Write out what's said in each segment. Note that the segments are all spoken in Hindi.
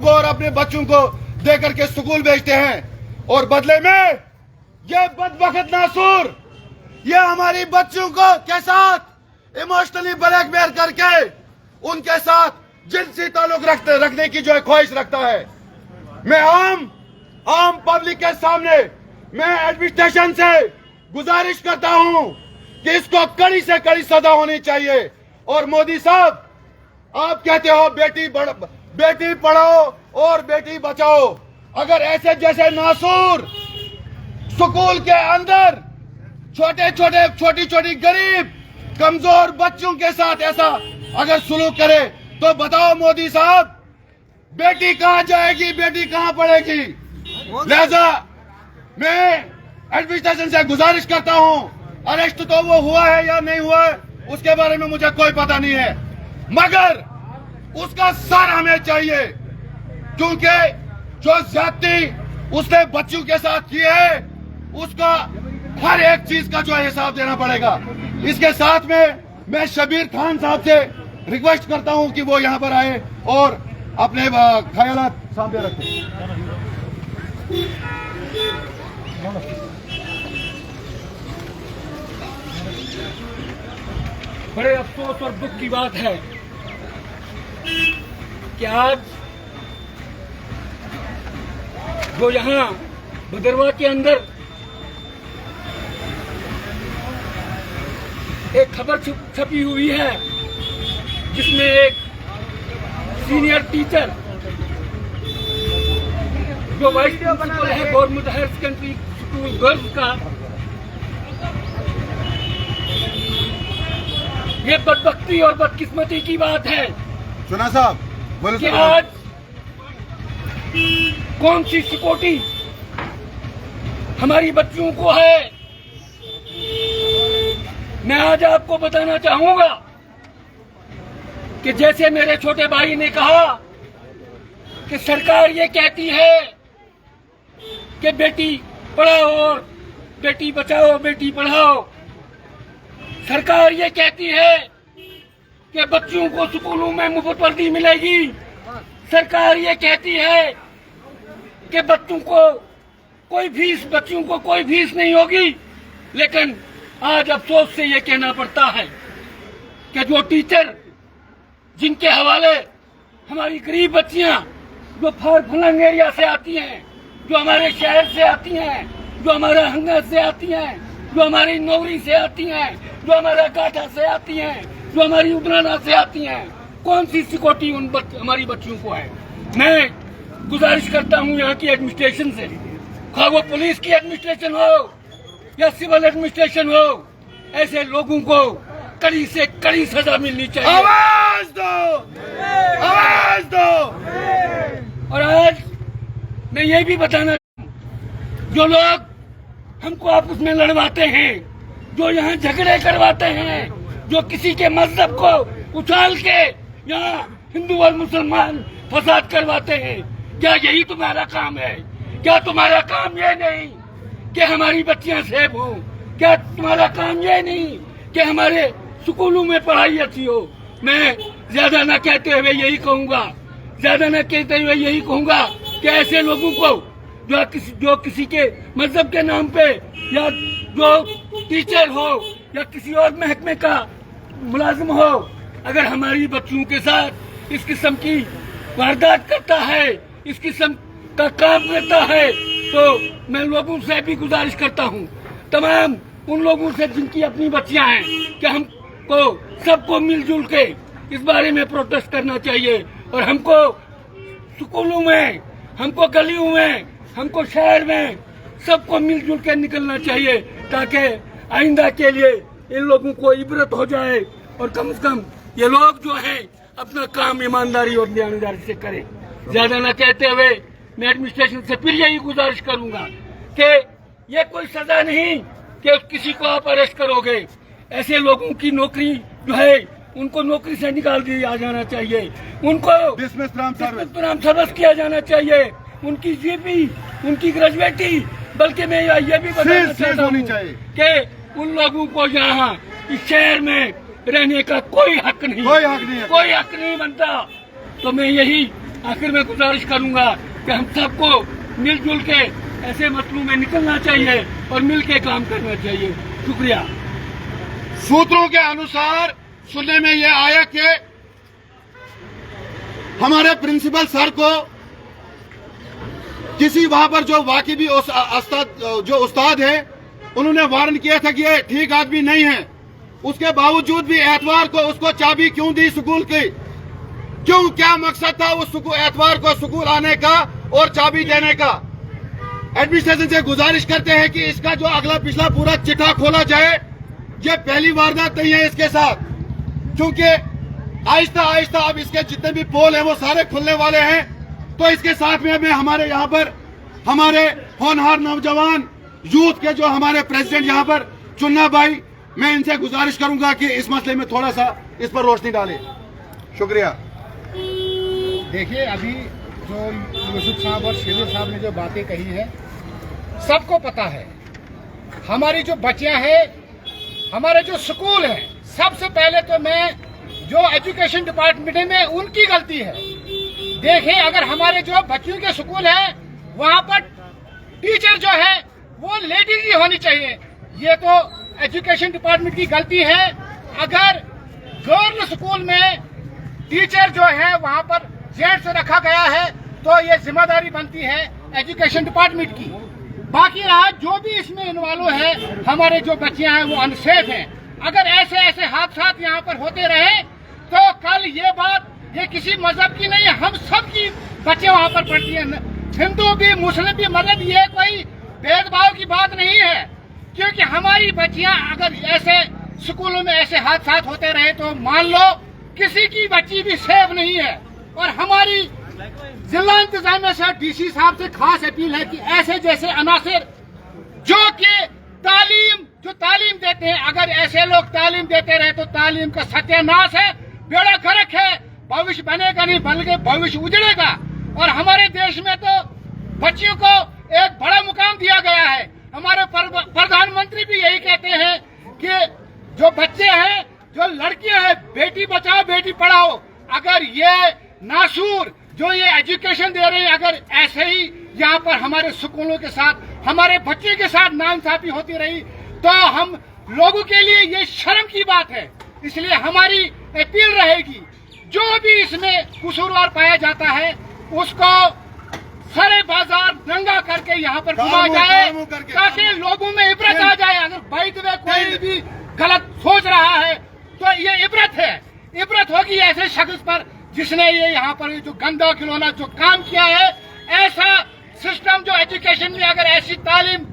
और अपने बच्चों को दे करके स्कूल भेजते हैं और बदले में ये बदबख्त नासूर ये हमारी बच्चों को के साथ इमोशनली ब्लैकमेल करके उनके साथ जिनसी ताल्लुक रखने की जो ख्वाहिश रखता है। मैं आम पब्लिक के सामने मैं एडमिनिस्ट्रेशन से गुजारिश करता हूं कि इसको कड़ी से कड़ी सजा होनी चाहिए। और मोदी साहब, आप कहते हो बेटी पढ़ाओ और बेटी बचाओ, अगर ऐसे जैसे नासूर स्कूल के अंदर छोटी छोटी गरीब कमजोर बच्चों के साथ ऐसा अगर सुलूक करे तो बताओ मोदी साहब, बेटी कहां जाएगी, बेटी कहां पढ़ेगी। लिहाजा मैं एडमिनिस्ट्रेशन से गुजारिश करता हूं, अरेस्ट तो वो हुआ है या नहीं हुआ है उसके बारे में मुझे कोई पता नहीं है, मगर उसका सर हमें चाहिए, क्योंकि जो ज्यादती उसने बच्चों के साथ की है उसका हर एक चीज का जो हिसाब देना पड़ेगा। इसके साथ में मैं शबीर खान साहब से रिक्वेस्ट करता हूं कि वो यहां पर आए और अपने ख्यालात सामने रखें। बड़े अफसोस और दुख की बात है कि आज जो यहाँ भदरवा के अंदर एक खबर छपी हुई है जिसमें एक सीनियर टीचर जो वाइस प्रिंसिपल है government higher secondary school girls का, ये बदबख्ती और बदकिस्मती की बात है सुना साहब बोले कि आज कौन सी सिक्योरिटी हमारी बच्चियों को है। मैं आज आपको बताना चाहूंगा कि जैसे मेरे छोटे भाई ने कहा कि सरकार ये कहती है कि बेटी पढ़ाओ और बेटी बचाओ, बेटी पढ़ाओ। सरकार ये कहती है कि बच्चों को स्कूलों में मुफ्त वर्दी मिलेगी। सरकार ये कहती है कि बच्चों को कोई फीस नहीं होगी। लेकिन आज अफसोस से ये कहना पड़ता है कि जो टीचर जिनके हवाले हमारी गरीब बच्चियां जो फार फलंग एरिया से आती हैं, जो हमारे शहर से आती हैं, जो हमारा हंगा से आती हैं, जो हमारी नौरी से आती हैं, जो हमारा गाठा से आती हैं, जो हमारी उबराना से आती हैं, कौन सी सिक्योरिटी हमारी बच्चियों को है। मैं गुजारिश करता हूं यहाँ की एडमिनिस्ट्रेशन से, खा वो पुलिस की एडमिनिस्ट्रेशन हो या सिविल एडमिनिस्ट्रेशन हो, ऐसे लोगों को कड़ी से कड़ी सजा मिलनी चाहिए। आवाज दो, आवाज दो। और आज मैं ये भी बताना, जो लोग हमको आपस में लड़वाते हैं, जो यहाँ झगड़े करवाते हैं, जो किसी के मजहब को उछाल के यहाँ हिंदू और मुसलमान फसाद करवाते हैं, क्या यही तुम्हारा काम है? क्या तुम्हारा काम ये नहीं कि हमारी बच्चियां सेफ हो? क्या तुम्हारा काम ये नहीं कि हमारे स्कूलों में पढ़ाई अच्छी हो? मैं ज्यादा न कहते हुए यही कहूंगा कि ऐसे लोगों को जो किसी के मजहब के नाम पे या जो टीचर हो या किसी और महकमे का मुलाजिम हो, अगर हमारी बच्चियों के साथ इस किस्म की वारदात करता है, इस किस्म का काम करता है, तो मैं लोगों से भी गुजारिश करता हूं, तमाम उन लोगों से जिनकी अपनी बच्चियां हैं, कि हमको सबको मिलजुल के इस बारे में प्रोटेस्ट करना चाहिए। और हमको स्कूलों में, हमको गलियों में, हमको शहर में सबको मिलजुल के निकलना चाहिए, ताकि आइंदा के लिए इन लोगों को इबरत हो जाए और कम से कम ये लोग जो हैं अपना काम ईमानदारी और ईमानदारी से करें। ज्यादा न कहते हुए मैं एडमिनिस्ट्रेशन से फिर यही गुजारिश करूंगा कि ये कोई सजा नहीं कि किसी को आप अरेस्ट करोगे। ऐसे लोगों की नौकरी जो है उनको नौकरी से निकाल दिया जाना चाहिए, उनको डिसमिस सर्विस किया जाना चाहिए, उनकी जीपी, उनकी ग्रेजुएटी, बल्कि मैं ये भी बताना चाहता हूँ कि उन लोगों को यहाँ इस शहर में रहने का कोई हक नहीं बनता। तो मैं यही आखिर में गुजारिश करूंगा कि हम सबको मिलजुल के ऐसे मसलों में निकलना चाहिए और मिल के काम करना चाहिए। शुक्रिया। सूत्रों के अनुसार सुनने में यह आया कि हमारे प्रिंसिपल सर को किसी वहां पर जो वाकिबी जो उस्ताद है उन्होंने वार्न किया था कि ये ठीक आदमी नहीं है। उसके बावजूद भी एतवार को उसको चाबी क्यों दी स्कूल की? क्यों? क्या मकसद था उस एतवार को स्कूल आने का और चाबी देने का? एडमिनिस्ट्रेशन से गुजारिश करते हैं कि इसका जो अगला पिछला पूरा चिट्ठा खोला जाए। ये पहली वारदात नहीं है इसके साथ, क्योंकि आहिस्ता आहिस्ता अब इसके जितने भी पोल हैं वो सारे खुलने वाले हैं। तो इसके साथ में हमें हमारे यहाँ पर हमारे होनहार नौजवान यूथ के जो हमारे प्रेसिडेंट यहाँ पर चुन्ना भाई, मैं इनसे गुजारिश करूंगा कि इस मसले में थोड़ा सा इस पर रोशनी डालें। शुक्रिया। देखिए, अभी जो यूसुफ साहब और शेरू साहब ने जो बातें कही है, सबको पता है हमारी जो बच्चियां हैं, हमारे जो स्कूल हैं, सबसे पहले तो मैं जो एजुकेशन डिपार्टमेंट में उनकी गलती है। देखिए, अगर हमारे जो बच्चियों के स्कूल है वहां पर टीचर जो है वो लेडीज ही होनी चाहिए। ये तो एजुकेशन डिपार्टमेंट की गलती है। अगर गर्ल स्कूल में टीचर जो है वहां पर जेंट्स रखा गया है तो ये जिम्मेदारी बनती है एजुकेशन डिपार्टमेंट की। बाकी रहा जो भी इसमें इन्वॉल्व है, हमारे जो बच्चियां हैं वो अनसेफ हैं। अगर ऐसे ऐसे हादसात यहाँ पर होते रहे तो कल ये बात ये किसी मजहब की नहीं है, हम सब की बच्चे वहाँ पर पढ़ती हैं, हिंदू भी मुस्लिम भी, मतलब ये कोई भेदभाव की बात नहीं है। क्योंकि हमारी बच्चियां अगर ऐसे स्कूलों में ऐसे हादसात होते रहे तो मान लो किसी की बच्ची भी सेफ नहीं है। और हमारी जिला इंतजामिया से डीसी साहब से खास अपील है कि ऐसे जैसे अनासिर जो कि तालीम देते हैं, अगर ऐसे लोग तालीम देते रहे तो तालीम का सत्यानाश है, बेड़ा गर्क है, भविष्य बनेगा नहीं बल्कि भविष्य उजड़ेगा। और हमारे देश में तो बच्चियों को एक बड़ा मुकाम दिया गया है। हमारे प्रधानमंत्री भी यही कहते हैं कि जो बच्चे हैं, जो लड़कियां हैं, बेटी बचाओ बेटी पढ़ाओ। अगर ये नासूर जो ये एजुकेशन दे रहे हैं, अगर ऐसे ही यहाँ पर हमारे स्कूलों के साथ हमारे बच्चों के साथ नाइंसाफी होती रही तो हम लोगों के लिए ये शर्म की बात है। इसलिए हमारी अपील रहेगी, जो भी इसमें कसूरवार पाया जाता है उसको सारे बाजार नंगा करके यहाँ पर घुमा जाए ताकि लोगों में इबरत आ जाए। अगर बाई द वे कोई भी गलत सोच रहा है तो ये इबरत है, इबरत होगी ऐसे शख्स पर जिसने ये यहाँ पर जो गंदा खिलौना जो काम किया है। ऐसा सिस्टम जो एजुकेशन में अगर ऐसी तालीम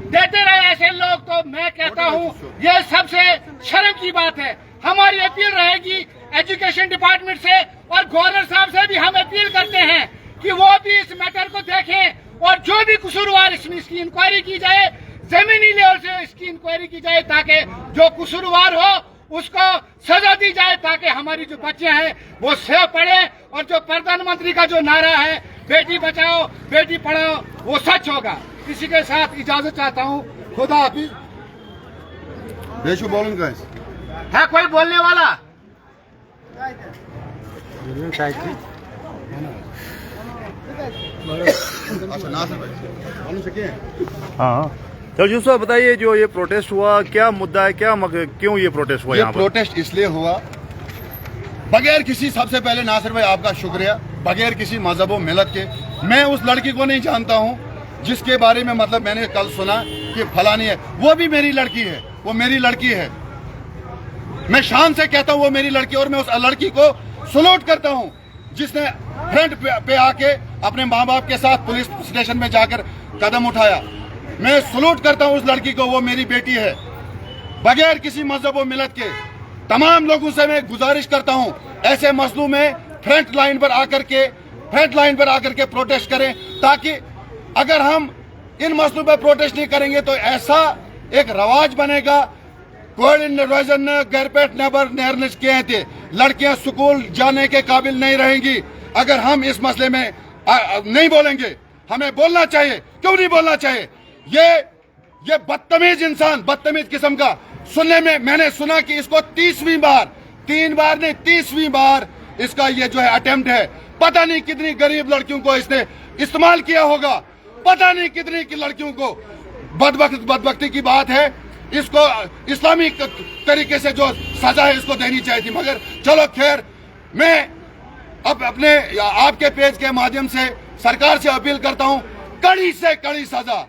देते रहे ऐसे लोग, तो मैं कहता हूँ ये सबसे शर्म की बात है। हमारी अपील रहेगी एजुकेशन डिपार्टमेंट से और गवर्नर साहब से भी हम अपील करते हैं कि वो भी इस मैटर को देखें और जो भी कसूरवार इसमें इसकी इंक्वायरी की जाए, जमीनी लेवल से इसकी इंक्वायरी की जाए ताकि जो कसूरवार हो उसको सजा दी जाए ताकि हमारी जो बच्चे हैं वो सेफ पढ़े और जो प्रधानमंत्री का जो नारा है बेटी बचाओ बेटी पढ़ाओ वो सच होगा। इसी के साथ इजाजत चाहता हूँ। खुदा हाफिज। बेशु बोलूंगा है कोई बोलने वाला? अच्छा नासिर भाई मालूम से क्या है? हाँ चलो यूसुफ साहब बताइए, जो ये प्रोटेस्ट हुआ क्या मुद्दा है, क्या क्यों ये प्रोटेस्ट हुआ? ये यहाँ पर प्रोटेस्ट इसलिए हुआ बगैर किसी, सबसे पहले नासिर भाई आपका शुक्रिया, बगैर किसी मजहब व मिलत के। मैं उस लड़की को नहीं जानता हूँ जिसके बारे में मतलब मैंने कल सुना कि फलानी है, वो भी मेरी लड़की है, वो मेरी लड़की है। मैं शान से कहता हूँ वो मेरी लड़की, और मैं उस लड़की को सलूट करता हूँ जिसने फ्रंट पे आके अपने माँ बाप के साथ पुलिस स्टेशन में जाकर कदम उठाया। मैं सलूट करता हूँ उस लड़की को, वो मेरी बेटी है। बगैर किसी मजहब व मिलत के तमाम लोगों से मैं गुजारिश करता हूँ ऐसे मसलों में फ्रंट लाइन पर आकर के प्रोटेस्ट करें, ताकि अगर हम इन मसलों पर प्रोटेस्ट नहीं करेंगे तो ऐसा एक रवाज बनेगा। घर पे नेबर नेरनेस किए थे, लड़कियां स्कूल जाने के काबिल नहीं रहेंगी अगर हम इस मसले में नहीं बोलेंगे। हमें बोलना चाहिए, क्यों नहीं बोलना चाहिए? ये बदतमीज इंसान, बदतमीज किस्म का, सुनने में मैंने सुना कि इसको 30वीं बार, 3 बार नहीं 30वीं बार इसका ये जो है अटेम्प्ट है। पता नहीं कितनी गरीब लड़कियों को इसने इस्तेमाल किया होगा, पता नहीं कितनी की लड़कियों को। बदबख्ती की बात है, इसको इस्लामी तरीके से जो सजा है इसको देनी चाहिए थी, मगर चलो खैर। मैं अब अपने आपके पेज के माध्यम से सरकार से अपील करता हूं, कड़ी से कड़ी सजा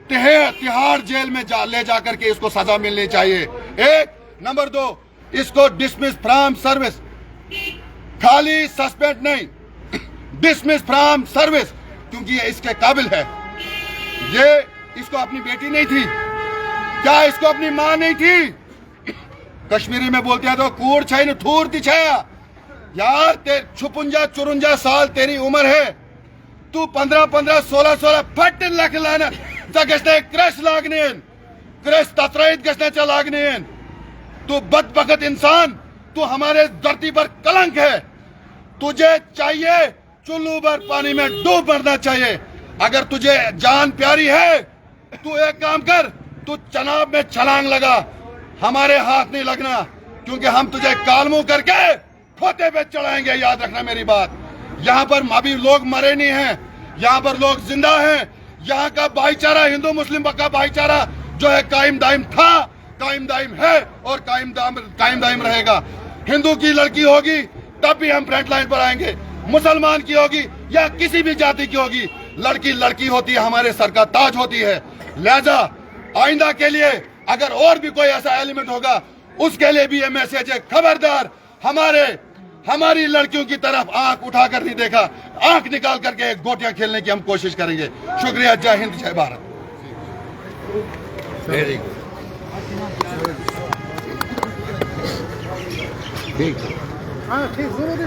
तिहाड़ जेल में ले जाकर के इसको सजा मिलनी चाहिए। एक नंबर 2, इसको डिसमिस फ्रॉम सर्विस, खाली सस्पेंड नहीं, डिसमिस फ्रॉम सर्विस, क्योंकि ये इसके काबिल है। ये इसको अपनी बेटी नहीं थी क्या? इसको अपनी मां नहीं थी? कश्मीरी में बोलते हैं तो कूड़ छाई न थूर दिछाया। यार 56-54 साल तेरी उम्र है, तू 15-15 16 फट लख लाना गश्ते क्रश लागनेन, क्रश तत्रैत गश्ते च लागनेन। तू बदबख्त इंसान, तू हमारे धरती पर कलंक है। तुझे चाहिए चुल्लू भर पानी में डूब मरना चाहिए। अगर तुझे जान प्यारी है, तू एक काम कर, तू चनाब में छलांग लगा, हमारे हाथ नहीं लगना, क्योंकि हम तुझे कालमू करके खोते पे चढ़ाएंगे। याद रखना मेरी बात। यहाँ पर अभी लोग मरे नहीं हैं, यहाँ पर लोग जिंदा हैं। यहाँ का भाईचारा, हिंदू मुस्लिम का भाईचारा जो है कायम दायम था, कायम दायम है और कायम दायम रहेगा। हिंदू की लड़की होगी तब भी हम फ्रंट लाइन पर आएंगे, मुसलमान की होगी या किसी भी जाति की होगी, लड़की लड़की होती है, हमारे सर का ताज होती है। लिहाजा आइंदा के लिए अगर और भी कोई ऐसा एलिमेंट होगा, उसके लिए भी ये मैसेज है, खबरदार हमारी लड़कियों की तरफ आंख उठाकर नहीं देखा, आंख निकाल करके गोटियां खेलने की हम कोशिश करेंगे। शुक्रिया। जय हिंद, जय भारत। हाँ ठीक, जरूर